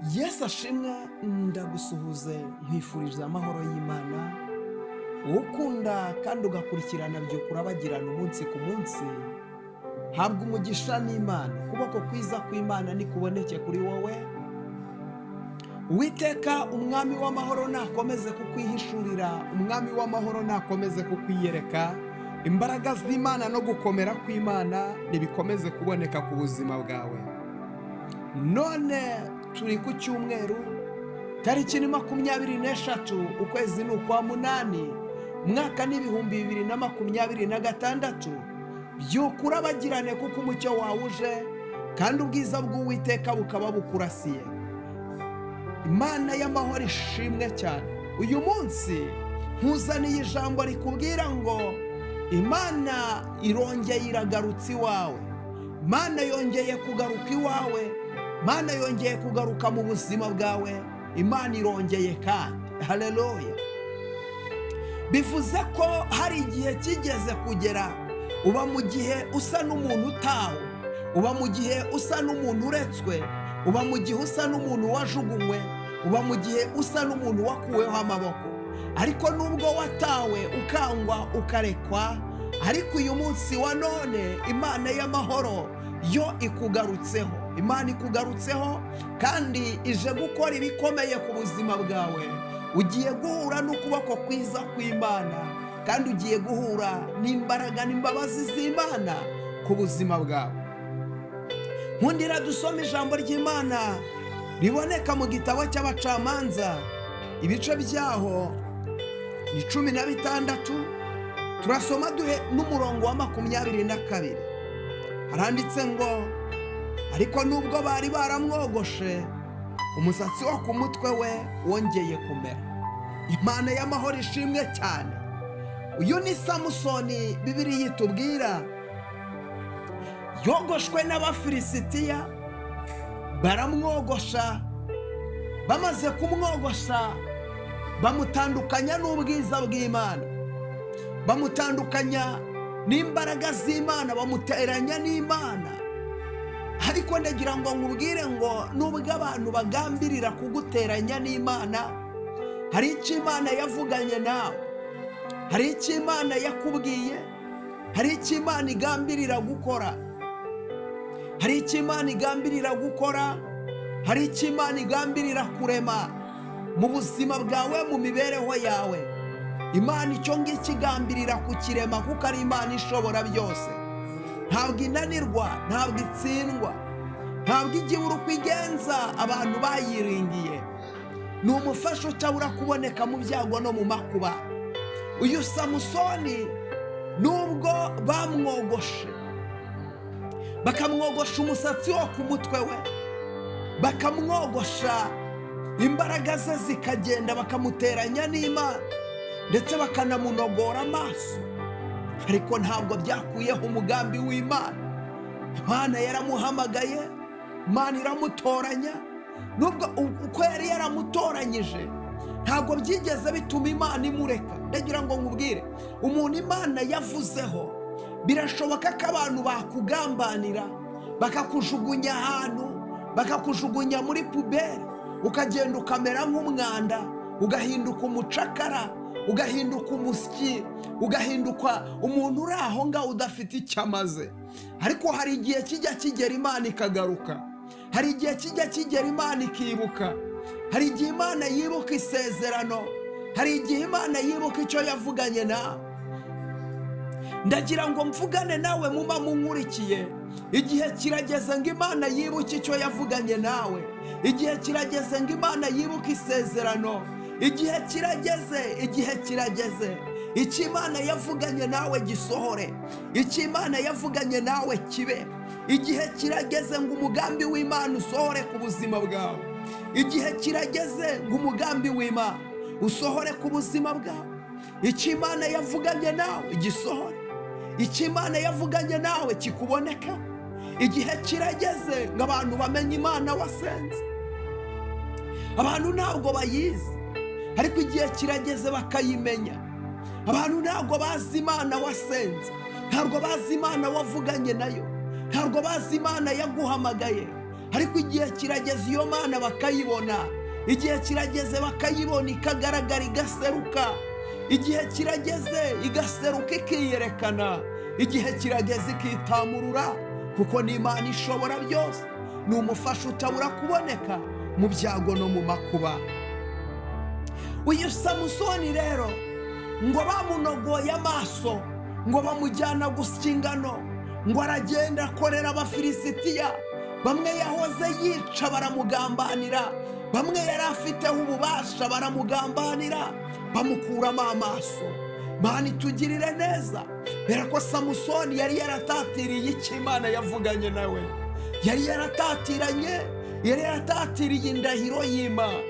Yesu ashimwe, ndagusuhuze nkwifurije amahoro y'Imana. Ukunda kandi ugakurikirana byo kurabagirana umunsi ku munsi, habwa umugisha n'Imana. Ukuboko kwiza kw'Imana nikuboneke kuri wowe. Uwiteka umwami w'amahoro nakomeze kukwihishurira, umwami w'amahoro nakomeze kukwiyereka. Imbaraga z'Imana no gukomera kw'Imana nibikomeze kuboneka ku buzima bwawe. None turi ku cyumweru tariki 26 ukwezi ni ukwa munani, umwaka ni 2026. Byuka urabagirane kuko umucyo wawe uje kandi ubwiza bw'Uwiteka bukaba bukurasiye. Imana y'amahoro ishimwe cyane. Uyu munsi nkuzaniye ijambo rikubwira ngo Imana irongeye iragarutse iwawe. Imana yongeye kugaruka iwawe. Imana yongeye kugaruka mu buzima bwawe. Imana irongeye kandi. Haleluya. Bivuze ko hari igihe kigeze kugera uba mu gihe usa n'umuntu utawe, uba mu gihe usa n'umuntu uretswe, uba mu gihe usa n'umuntu wajugunywe, uba mu gihe usa n'umuntu wakuweho amaboko. Ariko nubwo watawe ukangwa ukarekwa, ariko uyu munsi wa none Imana y'amahoro yo ikugarutseho. Imana ikugarutseho kandi ije gukora ibikomeye ku buzima bwawe. Ugiye guhura n'ukuboko kwiza kw'Imana kandi ugiye guhura n'imbaraga n'imbabazi z'Imana ku buzima bwawe. Nkundira dusome ijambo ry'Imana riboneka mu gitabo cy'Abacamanza, ibice byaho ni 16. Turasoma duhe n'umurongo wa 22. Haranditse ngo ariko nubwo bari baramwogoshe, umusatsi wo ku mutwe we wongeye kumera. Imana y'amahoro ishimwe cyane. Uyu ni Samusoni Bibiliya itubwira. Yogoshwe n'Abafilisitiya, baramwogosha. Bamaze kumwogosha bamutandukanya n'ubwiza bw'Imana, bamutandukanya n'imbaraga z'Imana, bamuteranya n'Imana. Ariko ndagira ngo nkubwire ngo nubwo abantu bagambirira kuguteranya n'Imana, hari icyo Imana yavuganye nawe, hari icyo Imana yakubwiye, hari icyo Imana igambirira gukora, hari icyo Imana igambirira gukora, hari icyo Imana igambirira kurema mu buzima bwawe, mu mibereho yawe. Imana icyo ngicyo igambirira kukirema kuko ari Imana ishobora byose. Ntabwo inanirwa, ntabwo itsindwa, ntabwo igihe uri kwigenza abantu bayiringiye. Ni umufasha utabura kuboneka mu byago no mu makuba. Uyu Samusoni nubwo bamwogoshe, bakamwogosha umusatsi wo ku mutwe we, bakamwogosha imbaraga ze zikagenda, bakamuteranya n'Imana ndetse bakanamunogora amaso, ariko ntabwo byakuyeho umugambi w'Imana. Imana yaramuhamagaye, Imana iramutoranya. Nubwo uko yari yaramutoranyije ntabwo byigeze bituma Imana imureka. Ndagira ngo nkubwire, umuntu Imana yavuzeho birashoboka ko abantu bakugambanira, bakakujugunya ahantu, bakakujugunya muri puberi, ukagenda ukamera nk'umwanda, ugahinduka umucakara, ugahinduka umusyi, ugahinduka umuntu uri aho ngaho udafite icyo amaze. Ariko hari igihe kijya kigera Imana ikagaruka, hari igihe kijya kigera Imana ikibuka, hari igihe Imana yibuka isezerano, hari igihe Imana yibuka icyo yavuganye nawe. Ndagira ngo mvugane nawe muba munkurikiye. Igihe kirageze ngo Imana yibuke icyo yavuganye nawe. Igihe kirageze ngo Imana yibuke isezerano. Igihe kirageze, igihe kirageze. Icyo Imana yavuganye nawe gisohore, icyo Imana yavuganye nawe kibe. Igihe kirageze ngo umugambi w'Imana usohore ku buzima bwawe. Igihe kirageze ngo umugambi w'Imana usohore ku buzima bwawe. Icyo Imana yavuganye nawe gisohore, icyo Imana yavuganye nawe kikuboneka. Igihe kirageze ngo abantu bamenye Imana wasenze. Abantu ntabwo bayizi, ariko igihe kirageze bakayimenya. Abantu ntabwo bazi Imana wasenze, ntabwo bazi Imana wavuganye nayo, ntabwo bazi Imana yaguhamagaye, ariko igihe kirageze iyo mana bakayibona, igihe kirageze bakayibona ikagaragara igaseruka, igihe kirageze igaseruka ikiyerekana, igihe kirageze ikitamurura, kuko ni Imana ishobora byose, ni umufasha utabura kuboneka mu byago no mu makuba. Uyu Samusoni rero ngo bamunogoye amaso, ngo bamujyana gusya ingano, ngo aragenda akorera Abafilisitiya. Bamwe yahoze yica baramugambanira, bamwe yari afiteho ububasha baramugambanira, bamukuramo amaso. Mana itugirire neza, kubera ko Samusoni yari yaratatiriye icyo Imana yavuganye nawe, yari yaratatiriye indahiro y'Imana.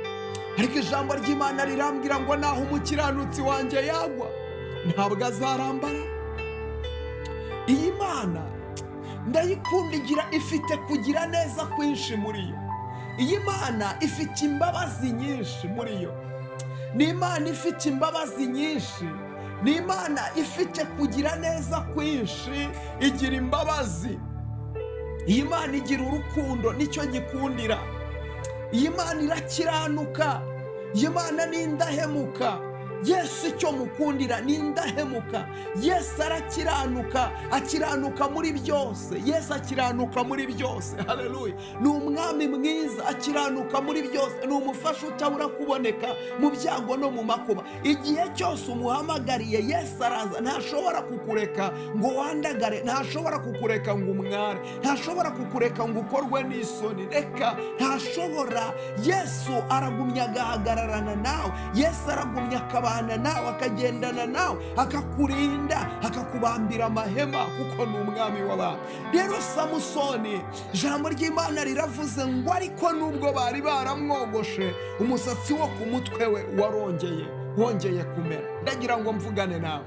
Ariko ijambo ry'Imana rirambwira ngo naho umukiranutsi wanjye yagwa ntabwo azarambara. Iyi Mana ndayikunda, ifite kugira neza kwinshi muri yo. Iyi Mana ifite imbabazi nyinshi muri yo. Ni Imana ifite imbabazi nyinshi, ni Imana ifite kugira neza kwinshi, igira imbabazi. Iyi Mana igira urukundo, nicyo gikundira. Iyi Mana irakiranuka, iyi Mana ni indahemuka. Yesu icyo mukundira ni indahemuka. Yesu arakiranuka, akiranuka muri byose. Yesu akiranuka muri byose. Haleluya. Ni umwami mwiza, akiranuka muri byose, ni umufasha utabura kuboneka mu byago no mu makuba. Igihe cyose umuhamagariye Yesu araza, ntashobora kukureka ngo wandagare, ntashobora kukureka ngo umware, ntashobora kukureka ngo ukorwe n'isoni. Reka, ntashobora. Yesu aragumya agahagararana nawe, Yesu aragumya akabana nawe, akagendana nawe, akakurinda, akakubambira amahema, kuko ni umwami w'abantu. Rero Samusoni, ijambo ry'Imana riravuze ngo ariko nubwo bari baramwogoshe, umusatsi wo ku mutwe we wongeye kumera. Ndagira ngo mvugane nawe,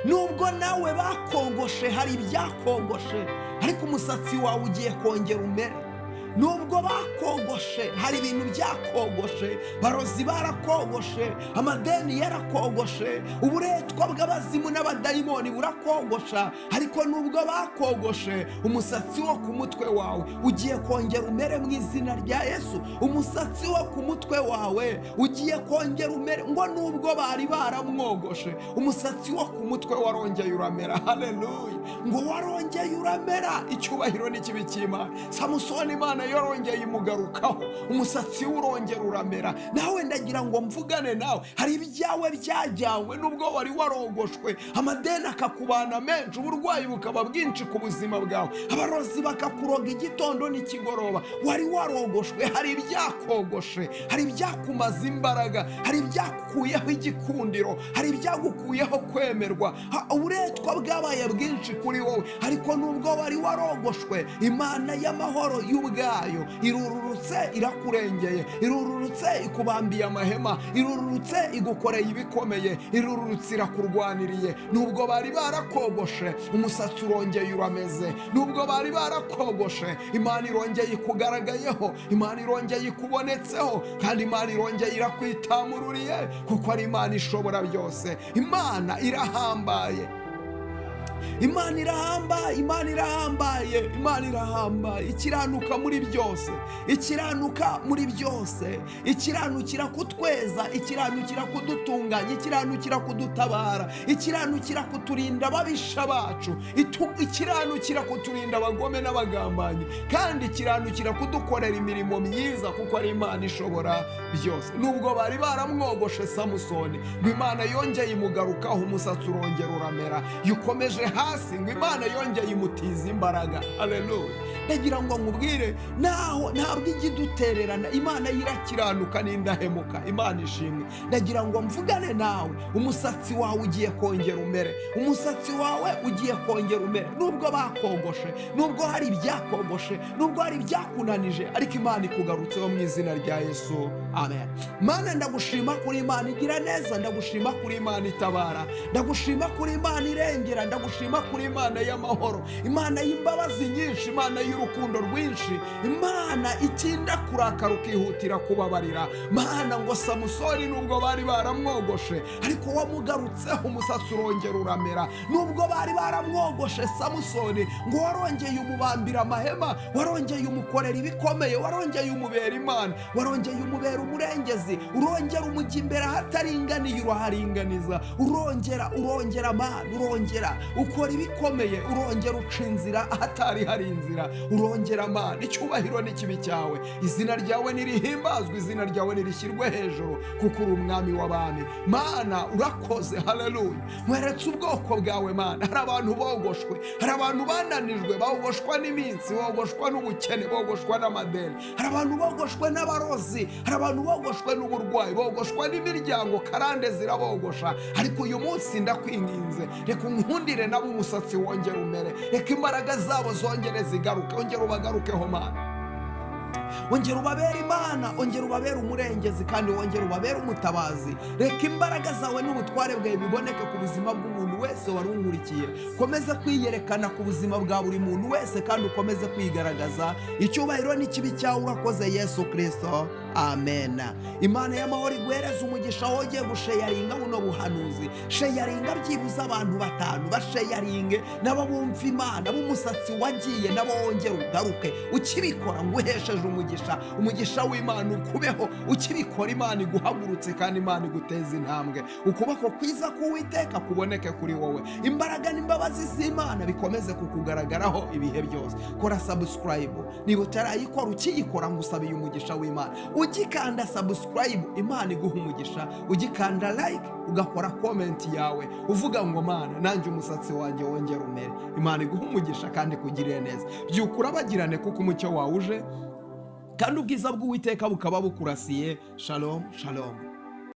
nubwo nawe bakogoshe, hari ibyakogoshe, ariko umusatsi wawe ugiye kongera umere. Nubwo bakogoshe, hari ibintu byakogoshe, barozi barakogoshe, amadeni yarakogoshe, uburetwa bw'abazimu n'abadayimoni burakogosha, ariko nubwo bakogoshe, umusatsi wo ku mutwe wawe ugiye kongera umere mu izina rya Yesu. Umusatsi wo ku mutwe wawe ugiye kongera umere, ngo nubwo bari baramwogoshe, umusatsi wo ku mutwe warongeye uramera. Haleluya. Ngo warongeye uramera. Icyubahiro n'ikibi cy'Imana. Samusoni Imana yorongeye imugarukaho, umusatsi urongera uramera. Nawe ndagira ngo mvugane nawe, hari ibyawe byajyanywe nubwo wari warogoshwe, amadeni akakubana menshi, uburwayi bukaba bwinshi ku buzima bwawe, abarozi bakakuroga igitondo n'ikigoroba, wari warogoshwe. Hari ibyakogoshe, hari ibyakumaza imbaraga, hari ibyakukuyeho igikundiro, hari ibyagukuyeho kwemerwa, uburetwa bwabaye bwinshi kuri wowe. Ariko nubwo wari warogoshwe, Imana y'amahoro y'ubwayo irururutse irakurengeye, irururutse ikubambiye amahema, irururutse igukoreye ibikomeye, irururutse irakurwaniriye. Nubwo bari barakogoshe, umusatsi urongeye urameze. Nubwo bari barakogoshe, Imana irongeye ikugaragayeho, Imana irongeye ikubonetseho, kandi Imana irongeye irakwitamururiye, kuko ari Imana ishobora byose. Imana irahambaye, Imana irahambaye, Imana irahambaye, Imana irahambaye. Ikiranuka muri byose, ikiranuka muri byose, ikiranukira kutweza, ikiranukira kudutunganya, ikiranukira kudutabara, ikiranukira kuturinda ababisha bacu, ikiranukira kuturinda abagome n'abagambanyi, kandi ikiranukira kudukorera imirimo myiza, kuko ari Imana ishobora byose. Nubwo bari baramwogoshe Samusoni, ngo Imana yongeye imugarukaho, umusatsi urongera uramera. Yukomeje hasi, ngo Imana yongeye imutiza imbaraga. Haleluya. Ndagira ngo nkubwire, naho ntabwo igidutererana, Imana yirakiranuka n'indahemuka. Imana ishimwe. Ndagira ngo mvugane nawe, umusatsi wawe ugiye kongera umere, umusatsi wawe ugiye kongera umere. Nubwo bakogoshe, nubwo hari ibyakogoshe, nubwo hari ibyakunanije, ariko Imana ikugarutseho mu izina rya Yesu. Amen. Mana, ndagushima kuri Imana igira neza, ndagushima kuri Imana itabara, ndagushima kuri Imana irengera, ndagushima kuri Imana y'amahoro, Imana y'imbabazi nyinshi, Imana y'urukundo rwinshi, Imana imana itinda kurakara ukihutira kubabarira. Mana ngo Samusoni nubwo bari baramwogoshe ariko wamugarutseho umusatsi urongera uramera. Nubwo bari baramwogoshe Samusoni ngo warongeye umubambira amahema, warongeye umukorera ibikomeye, warongeye umubera Imana, warongeye umubera umurengezi, urongera umujya imbere ahataringaniye uraharinganiza, urongera Mana, urongera ukora ibikomeye, urongera uca inzira ahatari hari inzira, urongera Mana. Icyubahiro n'ikibi cyawe, izina ryawe nirihimbazwe, izina ryawe nirishyirwe hejuru kuko uri umwami w'abami. Mana urakoze, haleluya. Mweretse ubwoko bwawe Mana. Hari abantu bogoshwe, hari abantu bananijwe, bogoshwa n'iminsi, bogoshwa n'ubukene, bogoshwa n'amadeni, hari abantu bogoshwe n'abarozi, hari abantu bogoshwe n'uburwayi, bogoshwa n'imiryango karande zirabogosha. Ariko uyu munsi ndakwinginze, reka unkundire nabo umusatsi wongere umere, reka imbaraga zabo zongere zigaruke, ongera ubagarukeho Mana. Ongera ubabere Imana, ongera ubabere umurengezi, kandi wongera ubabere umutabazi. Reka imbaraga zawe n'ubutware bwawe biboneke ku buzima bw'umuntu wese wari unkurikiye. Komeza kwiyerekana ku buzima bwa buri muntu wese, kandi ukomeze kwigaragaza. Icyubahiro n'ikibi cyawe urakoze Yesu Kristo, amen. Imana y'amahoro iguhereze umugisha wongeye gusheyaringa buno buhanuzi. Sheyaringa byibuze abantu 5, basheyaringe nabo bumva Imana, b'umusatsi wagiye nabo wongera ugaruke. Ukibikora ngo uhesheje umugisha w'Imana ukubeho. Ukibikora Imana iguhagurutse, kandi Imana iguteza intambwe. Ukuboko kwiza k'Uwiteka kuboneke kuri wowe. Imbaraga n'imbabazi z'Imana bikomeze kukugaragaraho ibihe byose. Kora subscribe niba utarayikora, ukiyikora ngo usabiye umugisha w'Imana. Ugikanda subscribe Imana iguha umugisha, ugikanda like ugakora comment yawe uvuga ngo Mana nanjye umusatsi wanjye wongera umere. Imana iguha umugisha kandi kugirire neza. Byukura bagirane kuko umucyo wawe uje, kandi ubwiza bw'Uwiteka bukaba bukurasiye. Shalom, shalom.